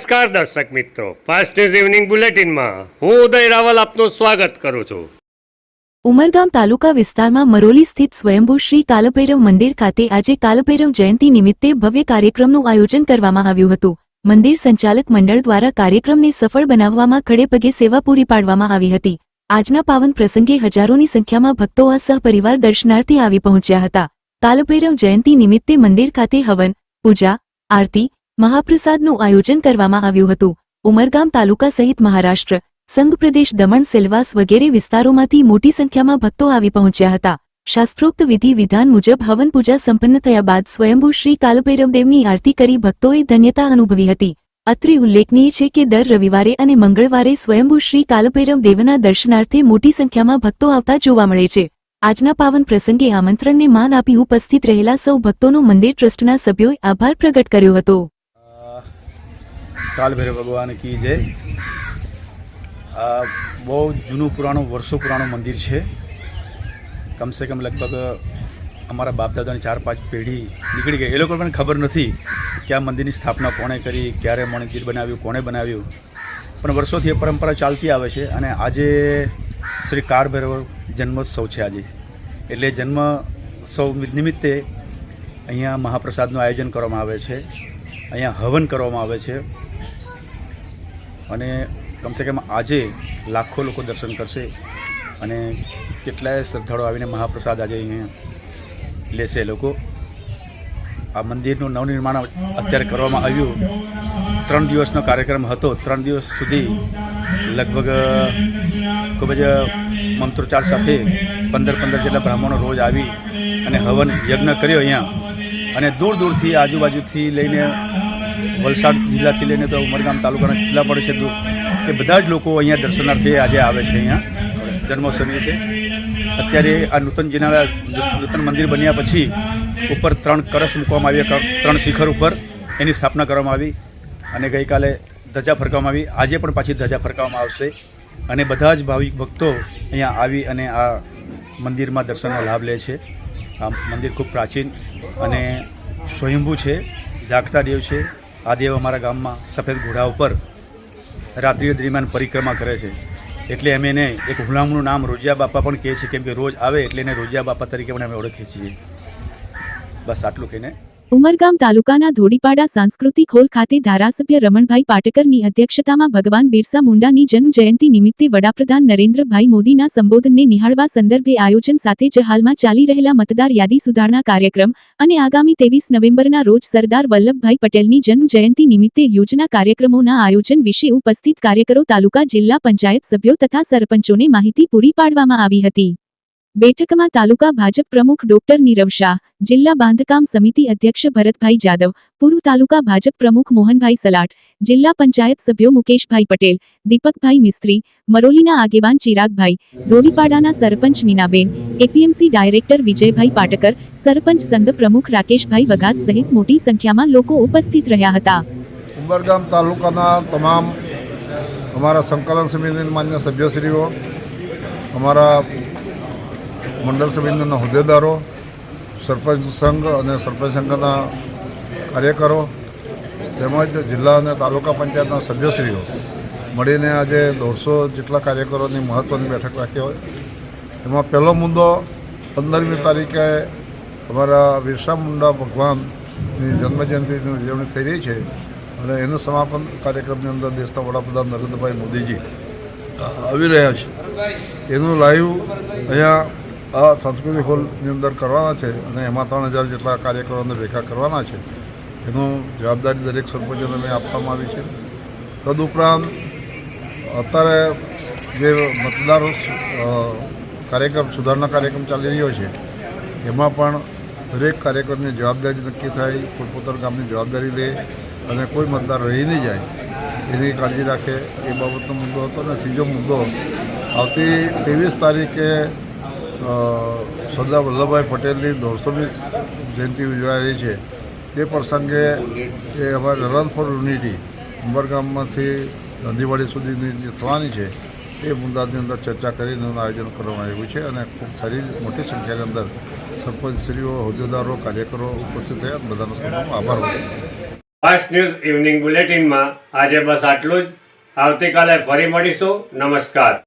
નમસ્કાર દર્શક મિત્રો, ફાસ્ટ ન્યૂઝ ઇવનિંગ બુલેટિનમાં હું ઉદય રાવલ આપનું સ્વાગત કરું છું। ઉમરગામ તાલુકા વિસ્તારમાં મરોલી સ્થિત સ્વયંભૂ શ્રી કાલભૈરવ મંદિર ખાતે આજે કાલભૈરવ જયંતિ નિમિત્તે ભવ્ય કાર્યક્રમનું આયોજન કરવામાં આવ્યું હતું। મંદિર સંચાલક મંડળ દ્વારા કાર્યક્રમને સફળ બનાવવામાં ખડેપગે સેવા પૂરી પાડવામાં આવી હતી। આજના પાવન પ્રસંગે હજારોની સંખ્યામાં ભક્તો આ સહપરિવાર દર્શનાર્થે આવી પહોંચ્યા હતા। કાલભૈરવ જયંતિ નિમિત્તે મંદિર ખાતે હવન, પૂજા, આરતી, મહાપ્રસાદનું આયોજન કરવામાં આવ્યું હતું। ઉમરગામ તાલુકા સહિત મહારાષ્ટ્ર, સંઘ પ્રદેશ દમણ સેલવાસ વગેરે વિસ્તારોમાંથી મોટી સંખ્યામાં ભક્તો આવી પહોંચ્યા હતા। શાસ્ત્રોક્ત વિધિ વિધાન મુજબ હવન પૂજા સંપન્ન થયા બાદ સ્વયંભૂ શ્રી કાલભૈરવદેવની આરતી કરી ભક્તોએ ધન્યતા અનુભવી હતી। અત્રે ઉલ્લેખનીય છે કે દર રવિવારે અને મંગળવારે સ્વયંભૂ શ્રી કાલભૈરવ દેવના દર્શનાર્થે મોટી સંખ્યામાં ભક્તો આવતા જોવા મળે છે। આજના પાવન પ્રસંગે આમંત્રણને માન આપી ઉપસ્થિત રહેલા સૌ ભક્તોનો મંદિર ટ્રસ્ટના સભ્યોએ આભાર પ્રગટ કર્યો હતો। काल भैरव भगवान की जय। बहुत जूनू पुराणों वर्षों पुराणों मंदिर है। कम से कम लगभग अमरा बाप दादा 4-5 पेढ़ी निकली गई। ए लोग ने खबर नहीं कि आ मंदिर की स्थापना कोणे करी, क्यारे मंदिर बनाव्યું, कोणे बनाव्યું, पण वर्षोथी ए परंपरा चालती आवे छे। अने आजे श्री काल भैरव जन्मोत्सव है। आज एटले जन्मोत्सव निमित्ते अहींया महाप्रसादનું आयोजन करवामां आवे छे। अहींया हवन करवामां आवे छे અને કમ સે કમ આજે લાખો લોકો દર્શન કરશે અને કેટલાય શ્રદ્ધાળુઓ આવીને મહાપ્રસાદ આજે અહીંયા લેશે। લોકો આ મંદિરનું નવનિર્માણ અત્યારે કરવામાં આવ્યું। 3 દિવસનો કાર્યક્રમ હતો। 3 દિવસ સુધી લગભગ ખૂબ જ મંત્રોચ્ચાર સાથે 15 જેટલા બ્રાહ્મણો રોજ આવી અને હવન યજ્ઞ કર્યો અહીંયા। અને દૂર દૂરથી આજુબાજુથી લઈને वलसाड जिला थी लईने तो उमरगाम तालुका जिला पड़े से दूर ये बधा ज लोको अहींया दर्शनार्थे आज आवे छे। अहींया जन्मोत्सवी छे। अत्यारे आ नूतन मंदिर बन्या पछी ऊपर 3 कलश मूकवामां आव्या। 3 शिखर ऊपर एनी स्थापना करवामां आवी अने गई काले धजा फरकाववामां आवी। आजे पण पाछी धजा फरकाववामां आवशे अने बधा ज भाविक भक्तो अहींया आवी अने आ मंदिरमां दर्शननो लाभ ले छे। आ मंदिर खूब प्राचीन अने स्वयंभू छे, जागता देव छे। आ देव अमरा गाम में सफेद घोड़ा पर रात्रि दरमियान परिक्रमा करे छे। एटले अमे एने एक हुलामणुं नाम रोजिया बापा पण कहे छे, केम के रोज आवे एटले एने रोजिया बापा तरीके पण अमे ओळखीए छीए। बस आटલું कहीने ઉમરગામ તાલુકાના ધોડીપાડા સાંસ્કૃતિક હોલ ખાતે ધારાસભ્ય રમણભાઈ પાટકરની અધ્યક્ષતામાં ભગવાન બિરસા મુંડાની જન્મ જયંતિ નિમિત્તે વડાપ્રધાન નરેન્દ્રભાઈ મોદીના સંબોધનને નિહાળવા સંદર્ભે આયોજન સાથે જ હાલમાં ચાલી રહેલા મતદાર યાદી સુધારણા કાર્યક્રમ અને આગામી 23 નવેમ્બરના રોજ સરદાર વલ્લભભાઈ પટેલની જન્મ જયંતિ નિમિત્તે યોજના કાર્યક્રમોના આયોજન વિશે ઉપસ્થિત કાર્યકરો, તાલુકા જિલ્લા પંચાયત સભ્યો તથા સરપંચોને માહિતી પૂરી પાડવામાં આવી હતી। બેઠકમાં તાલુકા ભાજપ પ્રમુખ ડોક્ટર નીરવ શાહ, જિલ્લા બાંધકામ સમિતિ અધ્યક્ષ ભરતભાઈ જાદવ, પૂર્વ તાલુકા ભાજપ પ્રમુખ મોહનભાઈ સલાટ, જિલ્લા પંચાયત સભ્યો મુકેશભાઈ પટેલ, દીપકભાઈ મિસ્ત્રી, મરોલીના આગેવાન ચિરાગભાઈ, ધોડીપાડાના સરપંચ મીનાબેન, એપીએમસી ડાયરેક્ટર વિજયભાઈ પાટકર, સરપંચ સંઘ પ્રમુખ રાકેશભાઈ વઘાત સહિત મોટી સંખ્યામાં લોકો ઉપસ્થિત રહ્યા હતા। ઉમરગામ તાલુકાના તમામ અમારા સંકલન સમિતિના માન્ય સભ્યશ્રીઓ, અમારા મંડળ સમિતિના હોદ્દેદારો, સરપંચ સંઘ અને સરપંચ સંઘના કાર્યકરો તેમજ જિલ્લા અને તાલુકા પંચાયતના સભ્યશ્રીઓ મળીને આજે 150 જેટલા કાર્યકરોની મહત્ત્વની બેઠક રાખી હોય। એમાં પહેલો મુદ્દો 15મી તારીખે અમારા બિરસા મુંડા ભગવાનની જન્મજયંતિની ઉજવણી થઈ રહી છે અને એનું સમાપન કાર્યક્રમની અંદર દેશના વડાપ્રધાન નરેન્દ્રભાઈ મોદીજી આવી રહ્યા છે। એનું લાઈવ અહીંયા આ સાંસ્કૃતિક હોલની અંદર કરવાના છે અને એમાં 3000 જેટલા કાર્યકરોને ભેગા કરવાના છે। એનું જવાબદારી દરેક સરપંચોને આપવામાં આવી છે। તદુપરાંત અત્યારે જે મતદાર કાર્યક્રમ સુધારણા કાર્યક્રમ ચાલી રહ્યો છે એમાં પણ દરેક કાર્યકરની જવાબદારી નક્કી થાય, પોતપોતાના ગામની જવાબદારી લે અને કોઈ મતદાર રહી નહીં જાય એની કાળજી રાખે, એ બાબતનો મુદ્દો હતો। અને ત્રીજો મુદ્દો આવતી 23 તારીખે સરદાર વલ્લભભાઈ પટેલની 150મી જયંતિ ઉજવાઈ રહી છે। તે પ્રસંગે એ અમારે રન ફોર યુનિટી ઉમરગામમાંથી ગાંધીવાડી સુધીની જે થવાની છે એ મુદ્દાની અંદર ચર્ચા કરીને એનું આયોજન કરવામાં આવ્યું છે અને ખૂબ સારી મોટી સંખ્યાની અંદર સરપંચશ્રીઓ, હોદ્દેદારો, કાર્યકરો ઉપસ્થિત થયા। બધાનો આભાર. ફાસ્ટ ન્યૂઝ ઇવનિંગ બુલેટિનમાં આજે બસ આટલું જ. આવતીકાલે ફરી મળીશું. નમસ્કાર.